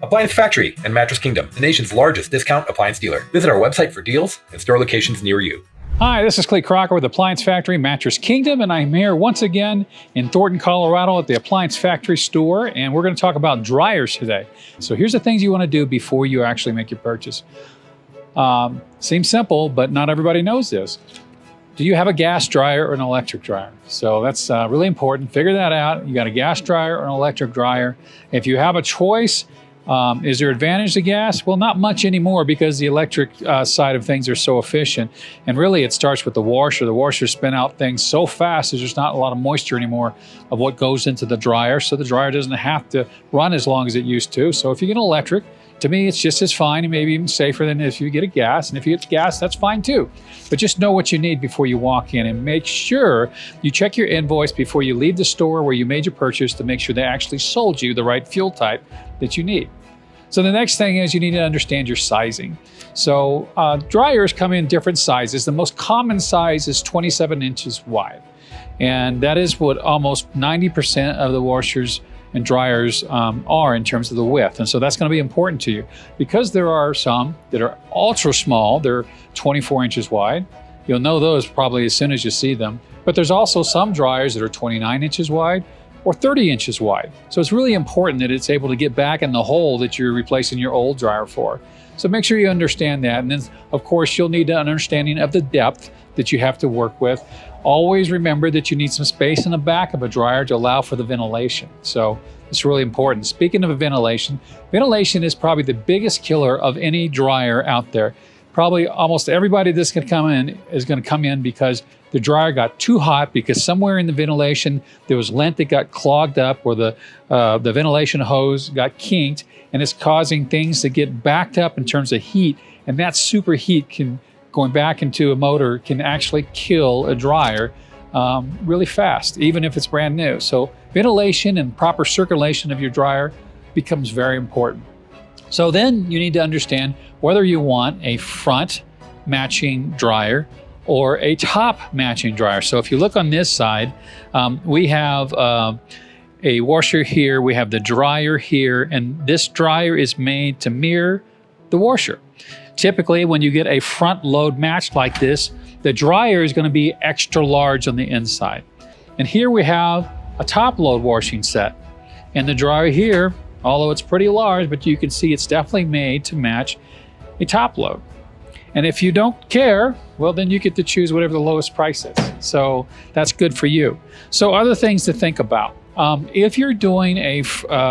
Appliance Factory and Mattress Kingdom, the nation's largest discount appliance dealer. Visit our website for deals and store locations near you. Hi, this is Clay Crocker with Appliance Factory Mattress Kingdom, and I'm here once again in Thornton, Colorado at the Appliance Factory store, and we're going to talk about dryers today. So here's the things you want to do before you actually make your purchase. Seems simple, but not everybody knows this. Do you have a gas dryer or an electric dryer? So that's really important. Figure that out. You got a gas dryer or an electric dryer. If you have a choice, is there advantage to gas? Well, not much anymore because the electric side of things are so efficient. And really it starts with the washer. The washer spin out things so fast that there's not a lot of moisture anymore of what goes into the dryer. So the dryer doesn't have to run as long as it used to. So if you get an electric, to me, it's just as fine and maybe even safer than if you get a gas. And if you get gas, that's fine too. But just know what you need before you walk in and make sure you check your invoice before you leave the store where you made your purchase to make sure they actually sold you the right fuel type that you need. So the next thing is you need to understand your sizing. So dryers come in different sizes. The most common size is 27 inches wide. And that is what almost 90% of the washers and dryers are in terms of the width. And so that's going to be important to you because there are some that are ultra small. They're 24 inches wide. You'll know those probably as soon as you see them. But there's also some dryers that are 29 inches wide or 30 inches wide. So it's really important that it's able to get back in the hole that you're replacing your old dryer for. So make sure you understand that. And then of course you'll need an understanding of the depth that you have to work with. Always remember that you need some space in the back of a dryer to allow for the ventilation. So it's really important. Speaking of ventilation, ventilation is probably the biggest killer of any dryer out there. Probably almost everybody that's going to come in is going to come in because the dryer got too hot because somewhere in the ventilation there was lint that got clogged up or the ventilation hose got kinked, and it's causing things to get backed up in terms of heat, and that superheat can going back into a motor can actually kill a dryer really fast, even if it's brand new. So ventilation and proper circulation of your dryer becomes very important. So then you need to understand whether you want a front matching dryer or a top matching dryer. So if you look on this side, we have a washer here, we have the dryer here, and this dryer is made to mirror the washer. Typically, when you get a front load match like this, the dryer is going to be extra large on the inside. And here we have a top load washing set. And the dryer here, although it's pretty large, but you can see it's definitely made to match a top load. And if you don't care, well, then you get to choose whatever the lowest price is. So that's good for you. So other things to think about. If you're doing a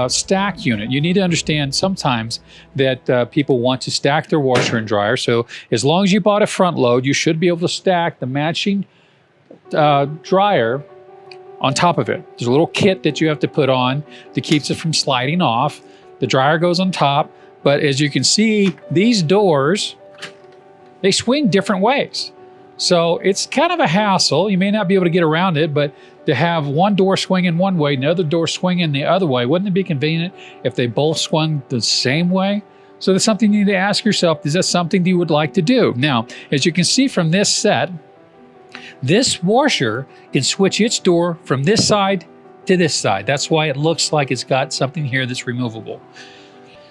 stack unit, you need to understand sometimes that people want to stack their washer and dryer. So as long as you bought a front load, you should be able to stack the matching dryer on top of it. There's a little kit that you have to put on that keeps it from sliding off. The dryer goes on top, but as you can see, these doors, they swing different ways. So it's kind of a hassle. You may not be able to get around it, but to have one door swinging one way and the other door swinging the other way, wouldn't it be convenient if they both swung the same way? So that's something you need to ask yourself, is that something you would like to do? Now, as you can see from this set, this washer can switch its door from this side to this side. That's why it looks like it's got something here that's removable.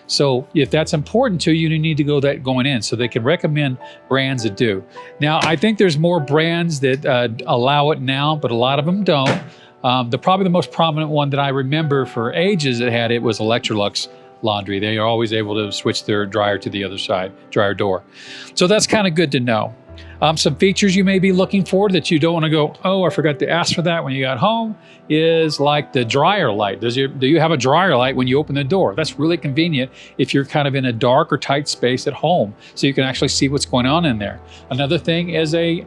So if that's important to you, you need to go that going in. So they can recommend brands that do. Now, I think there's more brands that allow it now, but a lot of them don't. Probably the most prominent one that I remember for ages that had it was Electrolux Laundry. They are always able to switch their dryer to the other side, dryer door. So that's kind of good to know. Some features you may be looking for that you don't want to go, oh, I forgot to ask for that when you got home, is like the dryer light. Do you have a dryer light when you open the door? That's really convenient if you're kind of in a dark or tight space at home, so you can actually see what's going on in there. Another thing is a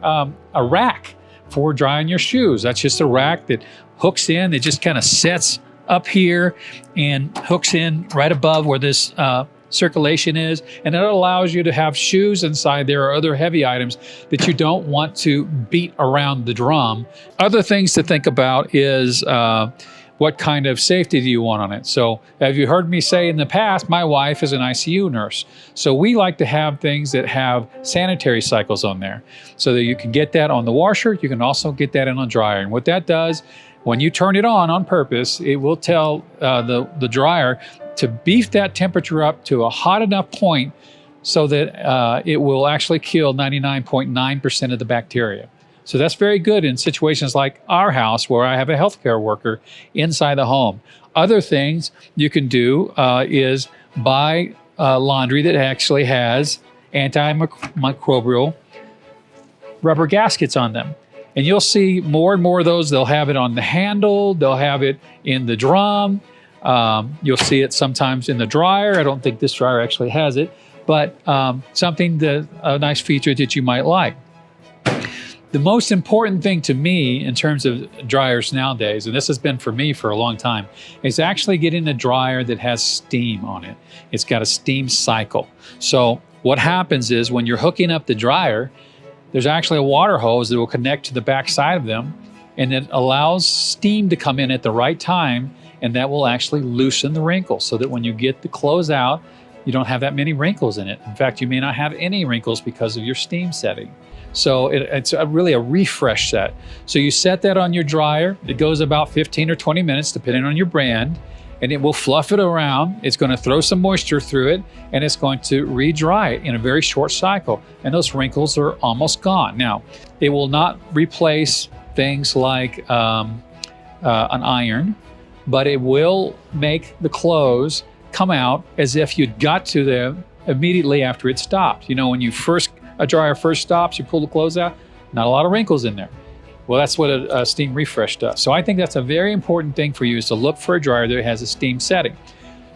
rack for drying your shoes. That's just a rack that hooks in. It just kind of sets up here and hooks in right above where this circulation is, and it allows you to have shoes inside there or other heavy items that you don't want to beat around the drum. Other things to think about is what kind of safety do you want on it? So have you heard me say in the past, my wife is an ICU nurse. So we like to have things that have sanitary cycles on there so that you can get that on the washer. You can also get that in a dryer. And what that does, when you turn it on purpose, it will tell the dryer to beef that temperature up to a hot enough point so that it will actually kill 99.9% of the bacteria. So that's very good in situations like our house where I have a healthcare worker inside the home. Other things you can do is buy laundry that actually has antimicrobial rubber gaskets on them. And you'll see more and more of those. They'll have it on the handle. They'll have it in the drum. You'll see it sometimes in the dryer. I don't think this dryer actually has it, but something that a nice feature that you might like. The most important thing to me in terms of dryers nowadays, and this has been for me for a long time, is actually getting a dryer that has steam on it. It's got a steam cycle. So what happens is when you're hooking up the dryer, there's actually a water hose that will connect to the back side of them, and it allows steam to come in at the right time, and that will actually loosen the wrinkles so that when you get the clothes out, you don't have that many wrinkles in it. In fact, you may not have any wrinkles because of your steam setting. So it's really a refresh set. So you set that on your dryer. It goes about 15 or 20 minutes, depending on your brand, and it will fluff it around. It's going to throw some moisture through it, and it's going to re-dry it in a very short cycle. And those wrinkles are almost gone. Now, it will not replace things like an iron, but it will make the clothes come out as if you'd got to them immediately after it stopped. You know, when a dryer first stops, you pull the clothes out, not a lot of wrinkles in there. Well, that's what a steam refresh does. So I think that's a very important thing for you, is to look for a dryer that has a steam setting.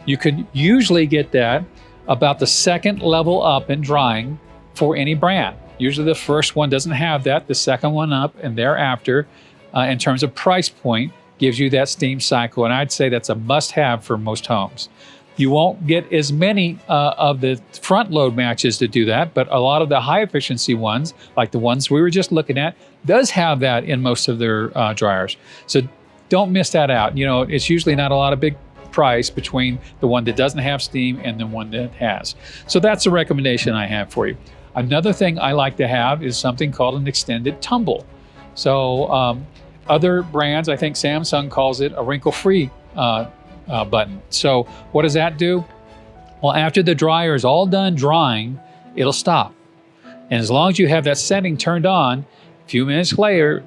You can usually get that about the second level up in drying for any brand. Usually the first one doesn't have that. The second one up and thereafter, in terms of price point, gives you that steam cycle. And I'd say that's a must-have for most homes. You won't get as many of the front load matches to do that, but a lot of the high efficiency ones, like the ones we were just looking at, does have that in most of their dryers. So don't miss that out. You know, it's usually not a lot of big price between the one that doesn't have steam and the one that has. So that's a recommendation I have for you. Another thing I like to have is something called an extended tumble. So other brands, I think Samsung calls it a wrinkle-free button. So what does that do? Well, after the dryer is all done drying, it'll stop. And as long as you have that setting turned on, a few minutes later,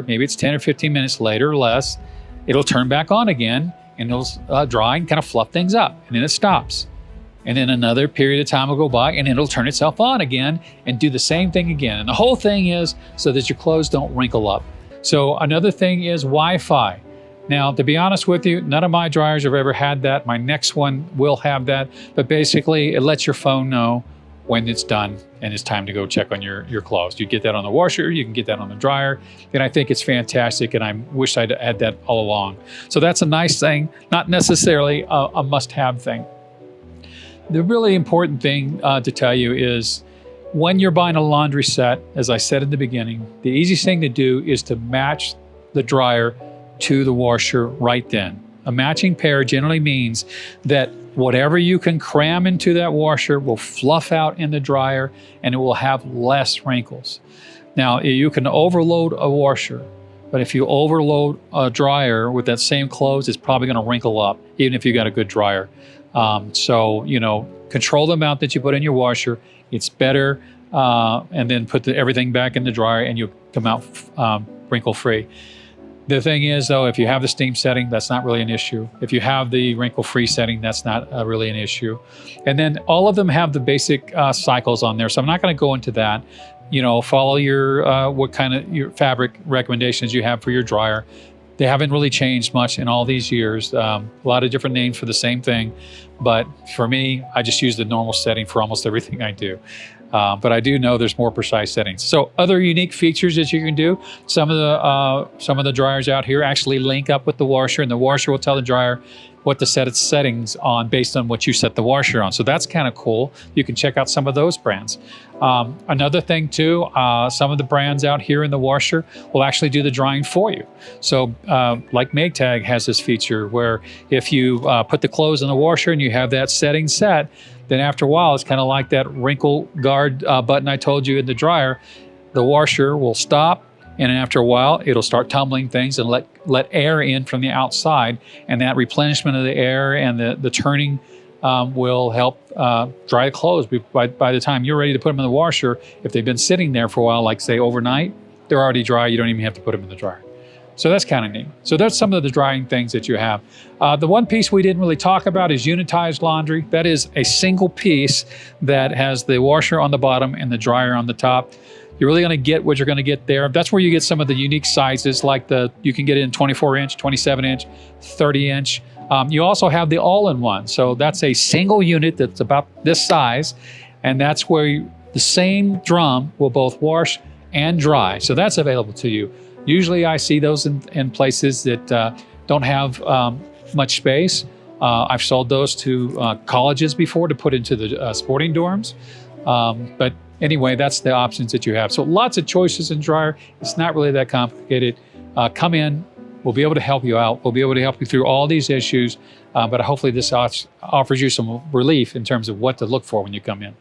maybe it's 10 or 15 minutes later or less, it'll turn back on again, and it'll dry and kind of fluff things up, and then it stops. And then another period of time will go by, and it'll turn itself on again and do the same thing again. And the whole thing is so that your clothes don't wrinkle up. So another thing is Wi-Fi. Now, to be honest with you, none of my dryers have ever had that. My next one will have that, but basically it lets your phone know when it's done and it's time to go check on your clothes. You get that on the washer, you can get that on the dryer, and I think it's fantastic, and I wish I'd had that all along. So that's a nice thing, not necessarily a must-have thing. The really important thing to tell you is when you're buying a laundry set, as I said in the beginning, the easiest thing to do is to match the dryer to the washer right then. A matching pair generally means that whatever you can cram into that washer will fluff out in the dryer, and it will have less wrinkles. Now, you can overload a washer, but if you overload a dryer with that same clothes, it's probably going to wrinkle up, even if you got a good dryer. So, you know, control the amount that you put in your washer. It's better, and then put everything back in the dryer, and you'll come out wrinkle-free. The thing is, though, if you have the steam setting, that's not really an issue. If you have the wrinkle-free setting, that's not really an issue. And then all of them have the basic cycles on there, so I'm not going to go into that. You know, follow your what kind of your fabric recommendations you have for your dryer. They haven't really changed much in all these years. A lot of different names for the same thing, but for me, I just use the normal setting for almost everything I do. But I do know there's more precise settings. So other unique features that you can do, some of the dryers out here actually link up with the washer, and the washer will tell the dryer what to set its settings on based on what you set the washer on. So that's kind of cool. You can check out some of those brands. Another thing too, some of the brands out here in the washer will actually do the drying for you. So like Maytag has this feature where if you put the clothes in the washer and you have that setting set, then after a while, it's kind of like that wrinkle guard button I told you in the dryer. The washer will stop, And after a while, it'll start tumbling things and let air in from the outside. And that replenishment of the air and the turning will help dry the clothes. By the time you're ready to put them in the washer, if they've been sitting there for a while, like say overnight, they're already dry. You don't even have to put them in the dryer. So that's kind of neat. So that's some of the drying things that you have. The one piece we didn't really talk about is unitized laundry. That is a single piece that has the washer on the bottom and the dryer on the top. You're really going to get what you're going to get there. That's where you get some of the unique sizes, like you can get it in 24-inch, 27-inch, 30-inch. You also have the all-in-one. So that's a single unit that's about this size, and that's where the same drum will both wash and dry. So that's available to you. Usually I see those in places that don't have much space. I've sold those to colleges before to put into the sporting dorms. But anyway, that's the options that you have. So lots of choices in dryer. It's not really that complicated. Come in. We'll be able to help you out. We'll be able to help you through all these issues. But hopefully this offers you some relief in terms of what to look for when you come in.